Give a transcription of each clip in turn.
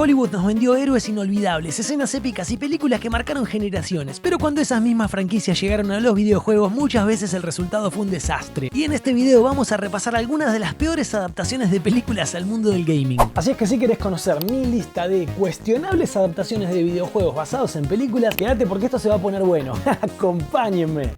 Hollywood nos vendió héroes inolvidables, escenas épicas y películas que marcaron generaciones, pero cuando esas mismas franquicias llegaron a los videojuegos, muchas veces el resultado fue un desastre. Y en este video vamos a repasar algunas de las peores adaptaciones de películas al mundo del gaming. Así es que si querés conocer mi lista de cuestionables adaptaciones de videojuegos basados en películas, quédate porque esto se va a poner bueno. Acompáñenme.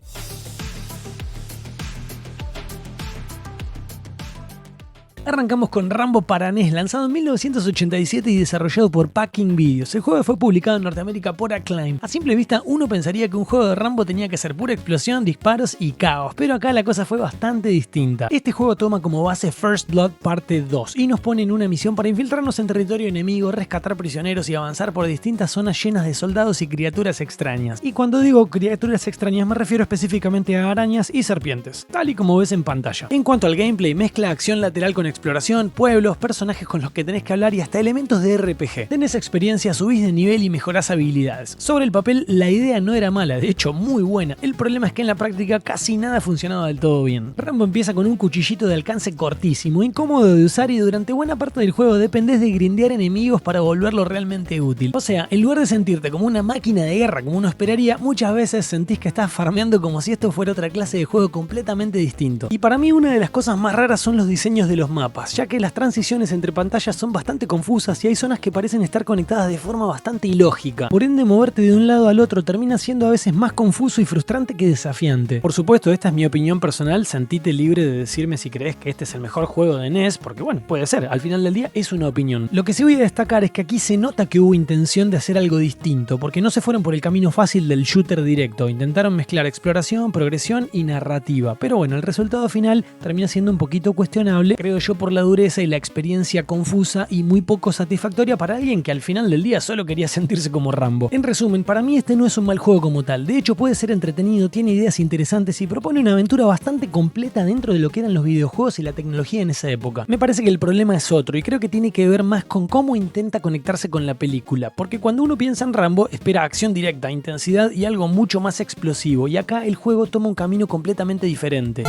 Arrancamos con Rambo para NES, lanzado en 1987 y desarrollado por Packing Videos. El juego fue publicado en Norteamérica por Acclaim. A simple vista uno pensaría que un juego de Rambo tenía que ser pura explosión, disparos y caos, pero acá la cosa fue bastante distinta. Este juego toma como base First Blood parte 2 y nos pone en una misión para infiltrarnos en territorio enemigo, rescatar prisioneros y avanzar por distintas zonas llenas de soldados y criaturas extrañas. Y cuando digo criaturas extrañas me refiero específicamente a arañas y serpientes, tal y como ves en pantalla. En cuanto al gameplay, mezcla acción lateral con exploración, pueblos, personajes con los que tenés que hablar y hasta elementos de RPG. Tenés experiencia, subís de nivel y mejorás habilidades. Sobre el papel la idea no era mala, de hecho muy buena. El problema es que en la práctica casi nada funcionaba del todo bien. Rambo empieza con un cuchillito de alcance cortísimo, incómodo de usar y durante buena parte del juego dependés de grindear enemigos para volverlo realmente útil. O sea, en lugar de sentirte como una máquina de guerra como uno esperaría, muchas veces sentís que estás farmeando como si esto fuera otra clase de juego completamente distinto. Y para mí una de las cosas más raras son los diseños de los mapas, ya que las transiciones entre pantallas son bastante confusas y hay zonas que parecen estar conectadas de forma bastante ilógica. Por ende, moverte de un lado al otro termina siendo a veces más confuso y frustrante que desafiante. Por supuesto, esta es mi opinión personal, sentite libre de decirme si crees que este es el mejor juego de NES, porque bueno, puede ser, al final del día es una opinión. Lo que sí voy a destacar es que aquí se nota que hubo intención de hacer algo distinto, porque no se fueron por el camino fácil del shooter directo, intentaron mezclar exploración, progresión y narrativa, pero bueno, el resultado final termina siendo un poquito cuestionable, creo yo, por la dureza y la experiencia confusa y muy poco satisfactoria para alguien que al final del día solo quería sentirse como Rambo. En resumen, para mí este no es un mal juego como tal, de hecho puede ser entretenido, tiene ideas interesantes y propone una aventura bastante completa dentro de lo que eran los videojuegos y la tecnología en esa época. Me parece que el problema es otro y creo que tiene que ver más con cómo intenta conectarse con la película, porque cuando uno piensa en Rambo espera acción directa, intensidad y algo mucho más explosivo, y acá el juego toma un camino completamente diferente.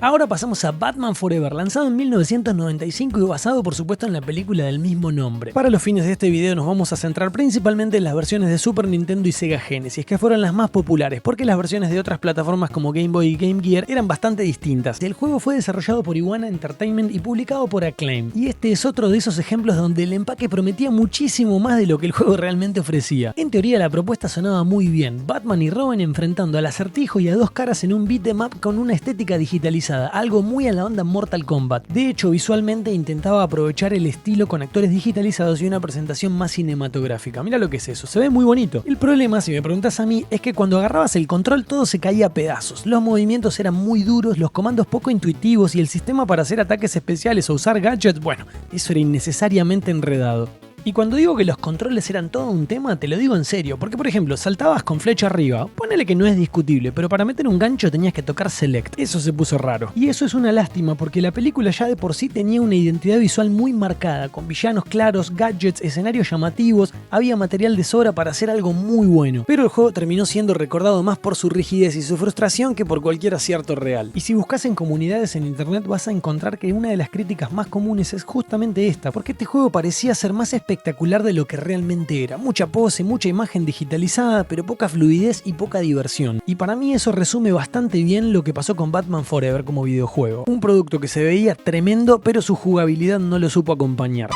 Ahora pasamos a Batman Forever, lanzado en 1995 y basado por supuesto en la película del mismo nombre. Para los fines de este video nos vamos a centrar principalmente en las versiones de Super Nintendo y Sega Genesis, que fueron las más populares, porque las versiones de otras plataformas como Game Boy y Game Gear eran bastante distintas. El juego fue desarrollado por Iwana Entertainment y publicado por Acclaim, y este es otro de esos ejemplos donde el empaque prometía muchísimo más de lo que el juego realmente ofrecía. En teoría la propuesta sonaba muy bien, Batman y Robin enfrentando al Acertijo y a dos caras en un beat 'em up con una estética digitalizada, algo muy a la onda Mortal Kombat. De hecho, visualmente intentaba aprovechar el estilo con actores digitalizados y una presentación más cinematográfica. Mira lo que es eso, se ve muy bonito. El problema, si me preguntas a mí, es que cuando agarrabas el control todo se caía a pedazos. Los movimientos eran muy duros, los comandos poco intuitivos y el sistema para hacer ataques especiales o usar gadgets, bueno, eso era innecesariamente enredado. Y cuando digo que los controles eran todo un tema, te lo digo en serio, porque por ejemplo, saltabas con flecha arriba, ponele que no es discutible, pero para meter un gancho tenías que tocar Select, eso se puso raro. Y eso es una lástima, porque la película ya de por sí tenía una identidad visual muy marcada, con villanos claros, gadgets, escenarios llamativos, había material de sobra para hacer algo muy bueno. Pero el juego terminó siendo recordado más por su rigidez y su frustración que por cualquier acierto real. Y si buscas en comunidades en internet vas a encontrar que una de las críticas más comunes es justamente esta, porque este juego parecía ser más espectacular de lo que realmente era. Mucha pose, mucha imagen digitalizada, pero poca fluidez y poca diversión. Y para mí eso resume bastante bien lo que pasó con Batman Forever como videojuego. Un producto que se veía tremendo, pero su jugabilidad no lo supo acompañar.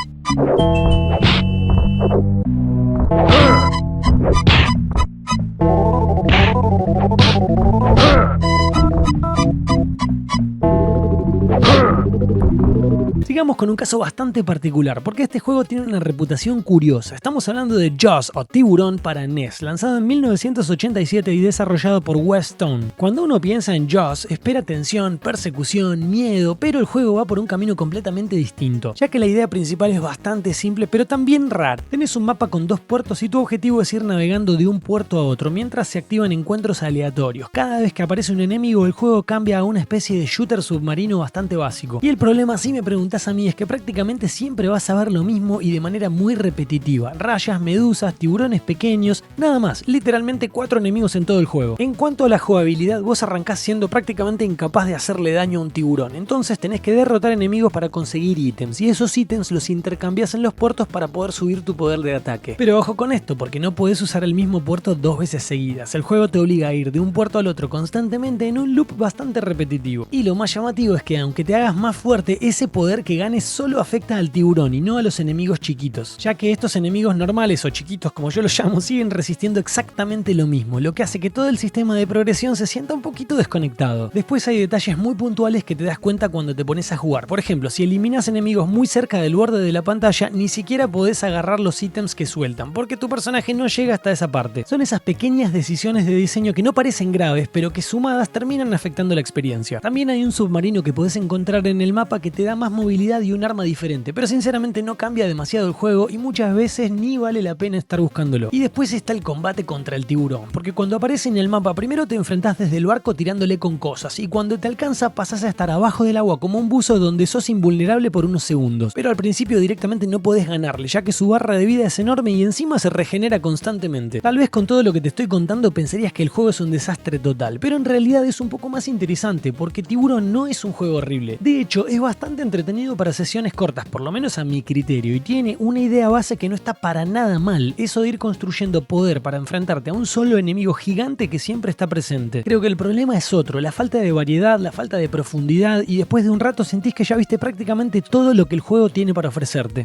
Sigamos con un caso bastante particular, porque este juego tiene una reputación curiosa. Estamos hablando de Jaws o Tiburón para NES, lanzado en 1987 y desarrollado por Westone. Cuando uno piensa en Jaws, espera tensión, persecución, miedo, pero el juego va por un camino completamente distinto, ya que la idea principal es bastante simple, pero también rara. Tenés un mapa con dos puertos y tu objetivo es ir navegando de un puerto a otro, mientras se activan encuentros aleatorios. Cada vez que aparece un enemigo, el juego cambia a una especie de shooter submarino bastante básico. Y el problema, si me preguntás a mí, es que prácticamente siempre vas a ver lo mismo y de manera muy repetitiva. Rayas, medusas, tiburones pequeños, nada más, literalmente 4 enemigos en todo el juego. En cuanto a la jugabilidad, vos arrancás siendo prácticamente incapaz de hacerle daño a un tiburón, entonces tenés que derrotar enemigos para conseguir ítems, y esos ítems los intercambias en los puertos para poder subir tu poder de ataque. Pero ojo con esto, porque no podés usar el mismo puerto 2 veces seguidas. El juego te obliga a ir de un puerto al otro constantemente en un loop bastante repetitivo. Y lo más llamativo es que aunque te hagas más fuerte, ese poder que ganes solo afecta al tiburón y no a los enemigos chiquitos, ya que estos enemigos normales o chiquitos como yo los llamo siguen resistiendo exactamente lo mismo, lo que hace que todo el sistema de progresión se sienta un poquito desconectado. Después hay detalles muy puntuales que te das cuenta cuando te pones a jugar. Por ejemplo, si eliminas enemigos muy cerca del borde de la pantalla, ni siquiera podés agarrar los ítems que sueltan, porque tu personaje no llega hasta esa parte. Son esas pequeñas decisiones de diseño que no parecen graves, pero que sumadas terminan afectando la experiencia. También hay un submarino que podés encontrar en el mapa que te da más movilidad y un arma diferente, pero sinceramente no cambia demasiado el juego y muchas veces ni vale la pena estar buscándolo. Y después está el combate contra el tiburón, porque cuando aparece en el mapa primero te enfrentás desde el barco tirándole con cosas, y cuando te alcanza pasás a estar abajo del agua como un buzo donde sos invulnerable por unos segundos, pero al principio directamente no podés ganarle, ya que su barra de vida es enorme y encima se regenera constantemente. Tal vez con todo lo que te estoy contando pensarías que el juego es un desastre total, pero en realidad es un poco más interesante, porque Tiburón no es un juego horrible. De hecho, es bastante entretenido para sesiones cortas, por lo menos a mi criterio, y tiene una idea base que no está para nada mal, eso de ir construyendo poder para enfrentarte a un solo enemigo gigante que siempre está presente. Creo que el problema es otro, la falta de variedad, la falta de profundidad, y después de un rato sentís que ya viste prácticamente todo lo que el juego tiene para ofrecerte.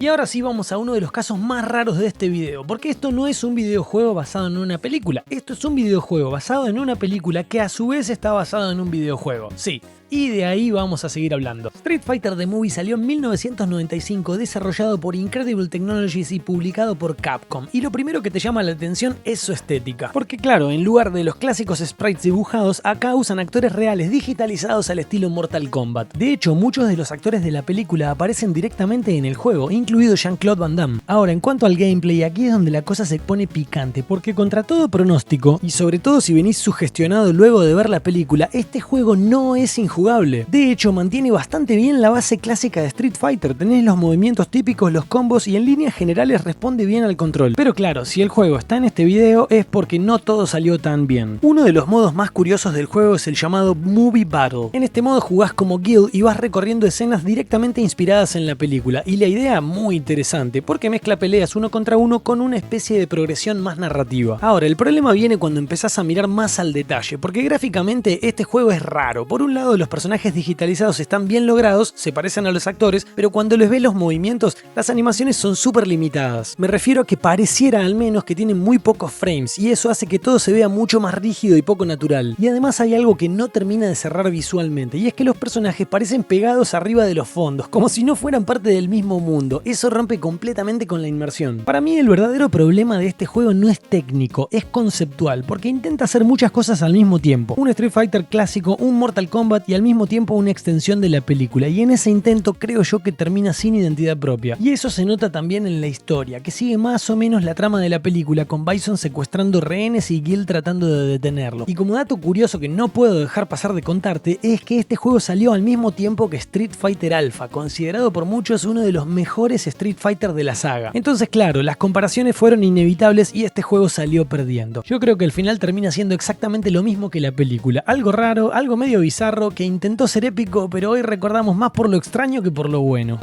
Y ahora sí vamos a uno de los casos más raros de este video, porque esto no es un videojuego basado en una película, esto es un videojuego basado en una película que a su vez está basado en un videojuego. Sí. Y de ahí vamos a seguir hablando. Street Fighter The Movie salió en 1995, desarrollado por Incredible Technologies y publicado por Capcom. Y lo primero que te llama la atención es su estética. Porque claro, en lugar de los clásicos sprites dibujados, acá usan actores reales digitalizados al estilo Mortal Kombat. De hecho, muchos de los actores de la película aparecen directamente en el juego, incluido Jean-Claude Van Damme. Ahora, en cuanto al gameplay, aquí es donde la cosa se pone picante, porque contra todo pronóstico, y sobre todo si venís sugestionado luego de ver la película, este juego no es injugable. De hecho, mantiene bastante bien la base clásica de Street Fighter. Tenés los movimientos típicos, los combos y en líneas generales responde bien al control. Pero claro, si el juego está en este video es porque no todo salió tan bien. Uno de los modos más curiosos del juego es el llamado Movie Battle. En este modo jugás como Guile y vas recorriendo escenas directamente inspiradas en la película. Y la idea muy interesante, porque mezcla peleas uno contra uno con una especie de progresión más narrativa. Ahora, el problema viene cuando empezás a mirar más al detalle, porque gráficamente este juego es raro. Por un lado, los personajes digitalizados están bien logrados, se parecen a los actores, pero cuando les ves los movimientos, las animaciones son súper limitadas. Me refiero a que pareciera al menos que tienen muy pocos frames, y eso hace que todo se vea mucho más rígido y poco natural. Y además hay algo que no termina de cerrar visualmente, y es que los personajes parecen pegados arriba de los fondos, como si no fueran parte del mismo mundo. Eso rompe completamente con la inmersión. Para mí el verdadero problema de este juego no es técnico, es conceptual, porque intenta hacer muchas cosas al mismo tiempo. Un Street Fighter clásico, un Mortal Kombat y al mismo tiempo una extensión de la película, y en ese intento creo yo que termina sin identidad propia. Y eso se nota también en la historia, que sigue más o menos la trama de la película, con Bison secuestrando rehenes y Guile tratando de detenerlo. Y como dato curioso que no puedo dejar pasar de contarte, es que este juego salió al mismo tiempo que Street Fighter Alpha, considerado por muchos uno de los mejores Street Fighter de la saga. Entonces claro, las comparaciones fueron inevitables y este juego salió perdiendo. Yo creo que el final termina siendo exactamente lo mismo que la película, algo raro, algo medio bizarro, que intentó ser épico, pero hoy recordamos más por lo extraño que por lo bueno.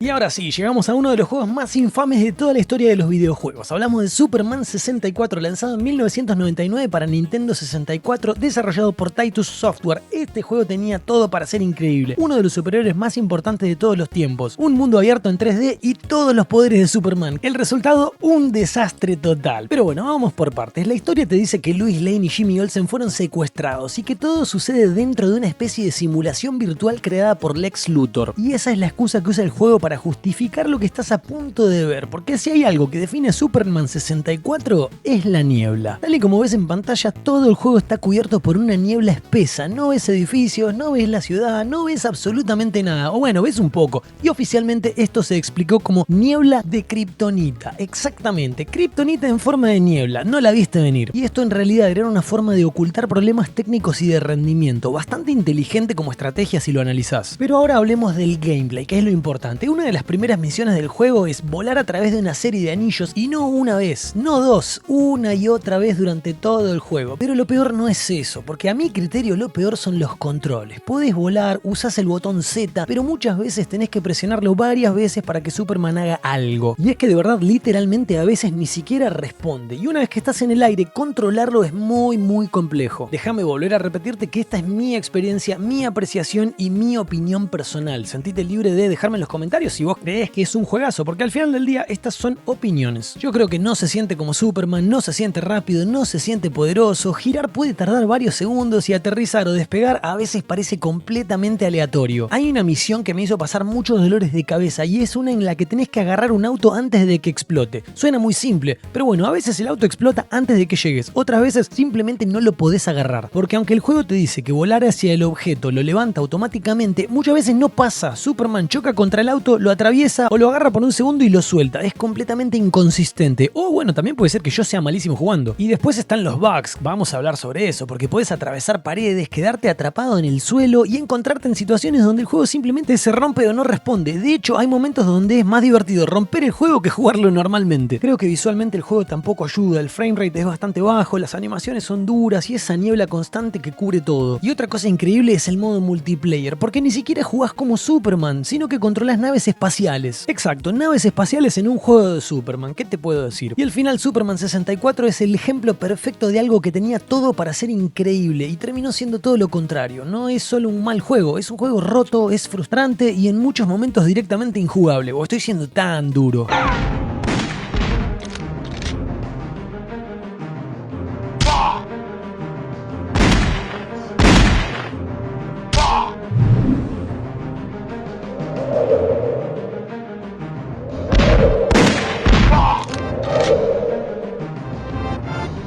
Y ahora sí, llegamos a uno de los juegos más infames de toda la historia de los videojuegos. Hablamos de Superman 64, lanzado en 1999 para Nintendo 64, desarrollado por Titus Software. Este juego tenía todo para ser increíble. Uno de los superhéroes más importantes de todos los tiempos. Un mundo abierto en 3D y todos los poderes de Superman. El resultado, un desastre total. Pero bueno, vamos por partes. La historia te dice que Lois Lane y Jimmy Olsen fueron secuestrados y que todo sucede dentro de una especie de simulación virtual creada por Lex Luthor. Y esa es la excusa que usa el juego para justificar lo que estás a punto de ver, porque si hay algo que define Superman 64 es la niebla. Tal y como ves en pantalla, todo el juego está cubierto por una niebla espesa, no ves edificios, no ves la ciudad, no ves absolutamente nada, o bueno, ves un poco, y oficialmente esto se explicó como niebla de kriptonita. Exactamente, kriptonita en forma de niebla, no la viste venir. Y esto en realidad era una forma de ocultar problemas técnicos y de rendimiento, bastante inteligente como estrategia si lo analizás. Pero ahora hablemos del gameplay, que es lo importante. Una de las primeras misiones del juego es volar a través de una serie de anillos, y no una vez, no dos, una y otra vez durante todo el juego. Pero lo peor no es eso, porque a mi criterio lo peor son los controles. Podés volar, usás el botón Z, pero muchas veces tenés que presionarlo varias veces para que Superman haga algo. Y es que de verdad, literalmente a veces ni siquiera responde. Y una vez que estás en el aire, controlarlo es muy complejo. Déjame volver a repetirte que esta es mi experiencia, mi apreciación y mi opinión personal. Sentite libre de dejarme en los comentarios si vos crees que es un juegazo, porque al final del día estas son opiniones. Yo creo que no se siente como Superman, no se siente rápido, no se siente poderoso, girar puede tardar varios segundos y aterrizar o despegar a veces parece completamente aleatorio. Hay una misión que me hizo pasar muchos dolores de cabeza y es una en la que tenés que agarrar un auto antes de que explote. Suena muy simple, pero bueno, a veces el auto explota antes de que llegues, otras veces simplemente no lo podés agarrar, porque aunque el juego te dice que volar hacia el objeto lo levanta automáticamente, muchas veces no pasa. Superman choca contra el auto, lo atraviesa o lo agarra por un segundo y lo suelta. Es completamente inconsistente. O bueno, también puede ser que yo sea malísimo jugando. Y después están los bugs, vamos a hablar sobre eso, porque puedes atravesar paredes, quedarte atrapado en el suelo y encontrarte en situaciones donde el juego simplemente se rompe o no responde. De hecho, hay momentos donde es más divertido romper el juego que jugarlo normalmente. Creo que visualmente el juego tampoco ayuda, el framerate es bastante bajo, las animaciones son duras y esa niebla constante que cubre todo. Y otra cosa increíble es el modo multiplayer, porque ni siquiera jugás como Superman, sino que controlás naves espaciales. Exacto, naves espaciales en un juego de Superman, ¿qué te puedo decir? Y al final Superman 64 es el ejemplo perfecto de algo que tenía todo para ser increíble y terminó siendo todo lo contrario. No es solo un mal juego, es un juego roto, es frustrante y en muchos momentos directamente injugable. O estoy siendo tan duro.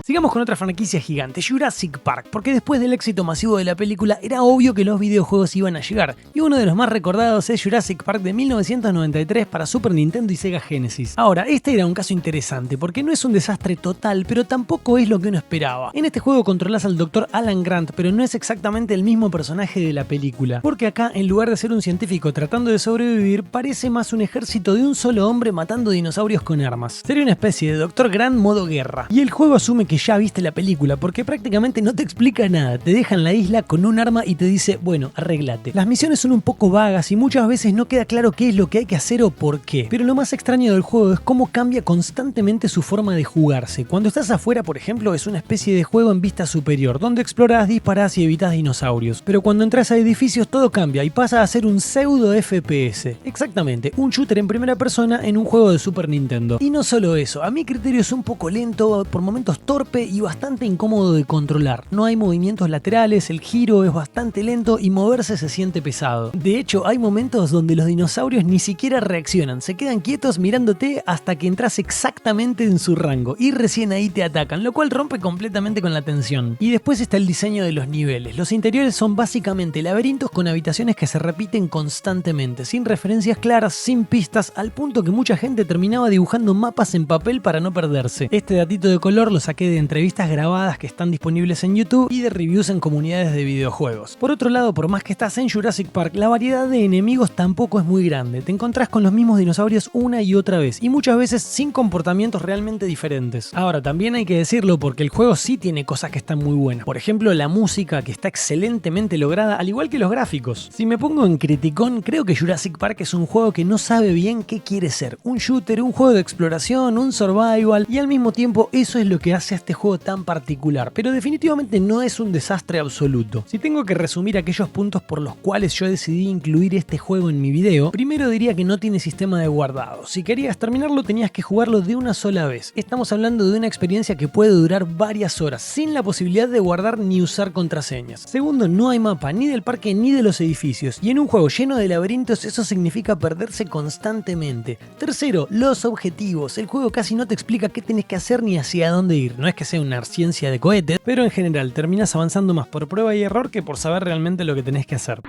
Sigamos con otra franquicia gigante, Jurassic Park, porque después del éxito masivo de la película era obvio que los videojuegos iban a llegar, y uno de los más recordados es Jurassic Park de 1993 para Super Nintendo y Sega Genesis. Ahora, este era un caso interesante, porque no es un desastre total, pero tampoco es lo que uno esperaba. En este juego controlás al Dr. Alan Grant, pero no es exactamente el mismo personaje de la película, porque acá, en lugar de ser un científico tratando de sobrevivir, parece más un ejército de un solo hombre matando dinosaurios con armas. Sería una especie de Dr. Grant modo guerra, y el juego asume que ya viste la película, porque prácticamente no te explica nada, te deja en la isla con un arma y te dice, bueno, arréglate. Las misiones son un poco vagas y muchas veces no queda claro qué es lo que hay que hacer o por qué, pero lo más extraño del juego es cómo cambia constantemente su forma de jugarse. Cuando estás afuera, por ejemplo, es una especie de juego en vista superior, donde explorás, disparás y evitás dinosaurios, pero cuando entras a edificios todo cambia y pasa a ser un pseudo FPS. Exactamente, un shooter en primera persona en un juego de Super Nintendo. Y no solo eso, a mi criterio es un poco lento, por momentos torpe y bastante incómodo de controlar. No hay movimientos laterales, el giro es bastante lento y moverse se siente pesado. De hecho, hay momentos donde los dinosaurios ni siquiera reaccionan, se quedan quietos mirándote hasta que entras exactamente en su rango y recién ahí te atacan, lo cual rompe completamente con la tensión. Y después está el diseño de los niveles. Los interiores son básicamente laberintos con habitaciones que se repiten constantemente, sin referencias claras, sin pistas, al punto que mucha gente terminaba dibujando mapas en papel para no perderse. Este datito de color lo saqué de entrevistas grabadas que están disponibles en YouTube y de reviews en comunidades de videojuegos. Por otro lado, por más que estás en Jurassic Park, la variedad de enemigos tampoco es muy grande. Te encontrás con los mismos dinosaurios una y otra vez, y muchas veces sin comportamientos realmente diferentes. Ahora, también hay que decirlo porque el juego sí tiene cosas que están muy buenas. Por ejemplo, la música, que está excelentemente lograda, al igual que los gráficos. Si me pongo en criticón, creo que Jurassic Park es un juego que no sabe bien qué quiere ser. Un shooter, un juego de exploración, un survival, y al mismo tiempo eso es lo que hace a este este juego tan particular, pero definitivamente no es un desastre absoluto. Si tengo que resumir aquellos puntos por los cuales yo decidí incluir este juego en mi video, primero diría que no tiene sistema de guardado. Si querías terminarlo tenías que jugarlo de una sola vez. Estamos hablando de una experiencia que puede durar varias horas, sin la posibilidad de guardar ni usar contraseñas. Segundo, no hay mapa ni del parque ni de los edificios, y en un juego lleno de laberintos eso significa perderse constantemente. Tercero, los objetivos. El juego casi no te explica qué tenés que hacer ni hacia dónde ir. No es que sea una ciencia de cohetes, pero en general terminas avanzando más por prueba y error que por saber realmente lo que tenés que hacer.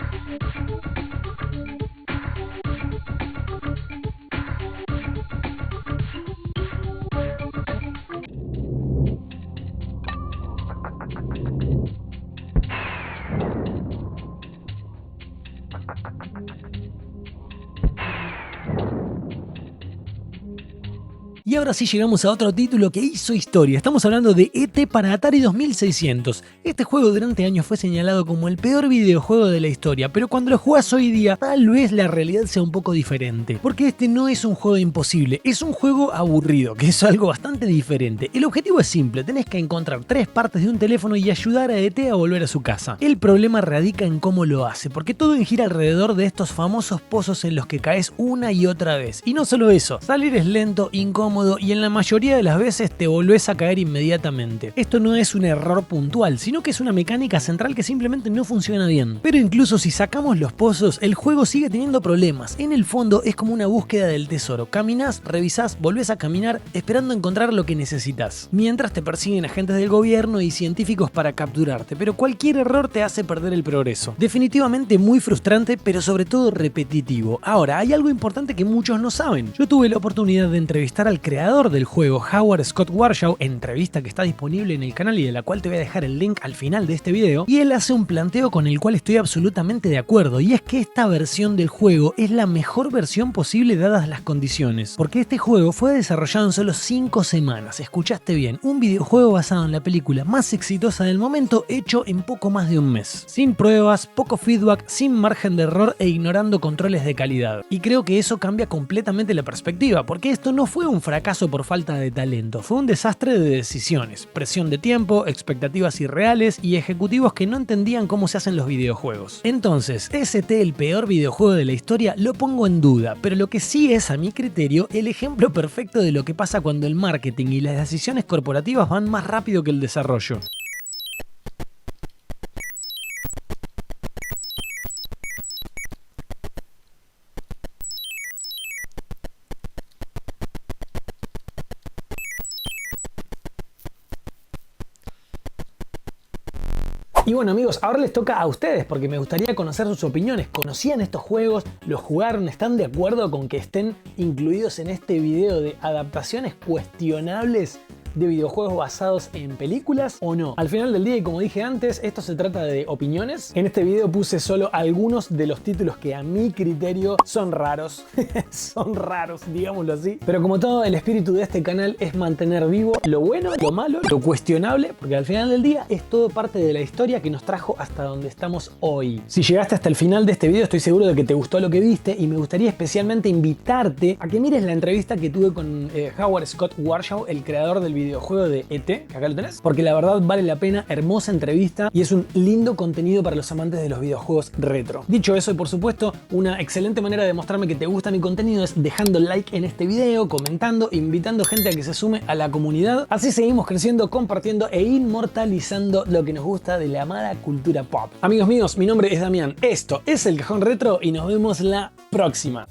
Y ahora sí llegamos a otro título que hizo historia. Estamos hablando de ET para Atari 2600. Este juego durante años fue señalado como el peor videojuego de la historia, pero cuando lo jugás hoy día, tal vez la realidad sea un poco diferente. Porque este no es un juego imposible, es un juego aburrido, que es algo bastante diferente. El objetivo es simple, tenés que encontrar 3 partes de un teléfono y ayudar a ET a volver a su casa. El problema radica en cómo lo hace, porque todo gira alrededor de estos famosos pozos en los que caes una y otra vez. Y no solo eso, salir es lento, incómodo, y en la mayoría de las veces te volvés a caer inmediatamente. Esto no es un error puntual, sino que es una mecánica central que simplemente no funciona bien. Pero incluso si sacamos los pozos, el juego sigue teniendo problemas. En el fondo es como una búsqueda del tesoro. Caminás, revisás, volvés a caminar, esperando encontrar lo que necesitas. Mientras te persiguen agentes del gobierno y científicos para capturarte, pero cualquier error te hace perder el progreso. Definitivamente muy frustrante, pero sobre todo repetitivo. Ahora, hay algo importante que muchos no saben. Yo tuve la oportunidad de entrevistar al creador del juego, Howard Scott Warshaw, entrevista que está disponible en el canal y de la cual te voy a dejar el link al final de este video, y él hace un planteo con el cual estoy absolutamente de acuerdo, y es que esta versión del juego es la mejor versión posible dadas las condiciones, porque este juego fue desarrollado en solo 5 semanas, escuchaste bien, un videojuego basado en la película más exitosa del momento hecho en poco más de un mes, sin pruebas, poco feedback, sin margen de error e ignorando controles de calidad, y creo que eso cambia completamente la perspectiva, porque esto no fue un fracaso por falta de talento, fue un desastre de decisiones, presión de tiempo, expectativas irreales y ejecutivos que no entendían cómo se hacen los videojuegos. Entonces, ¿es ET el peor videojuego de la historia? Lo pongo en duda, pero lo que sí es, a mi criterio, el ejemplo perfecto de lo que pasa cuando el marketing y las decisiones corporativas van más rápido que el desarrollo. Y bueno amigos, ahora les toca a ustedes porque me gustaría conocer sus opiniones. ¿Conocían estos juegos? ¿Los jugaron? ¿Están de acuerdo con que estén incluidos en este video de adaptaciones cuestionables de videojuegos basados en películas o no? Al final del día, y como dije antes, esto se trata de opiniones. En este video puse solo algunos de los títulos que a mi criterio son raros. Son raros, digámoslo así. Pero como todo, el espíritu de este canal es mantener vivo lo bueno, lo malo, lo cuestionable, porque al final del día es todo parte de la historia que nos trajo hasta donde estamos hoy. Si llegaste hasta el final de este video, estoy seguro de que te gustó lo que viste y me gustaría especialmente invitarte a que mires la entrevista que tuve con Howard Scott Warshaw, el creador del videojuego de ET, que acá lo tenés, porque la verdad vale la pena, hermosa entrevista y es un lindo contenido para los amantes de los videojuegos retro. Dicho eso, y por supuesto, una excelente manera de mostrarme que te gusta mi contenido es dejando like en este video, comentando, invitando gente a que se sume a la comunidad. Así seguimos creciendo, compartiendo e inmortalizando lo que nos gusta de la amada cultura pop. Amigos míos, mi nombre es Damián, esto es El Cajón Retro y nos vemos la próxima.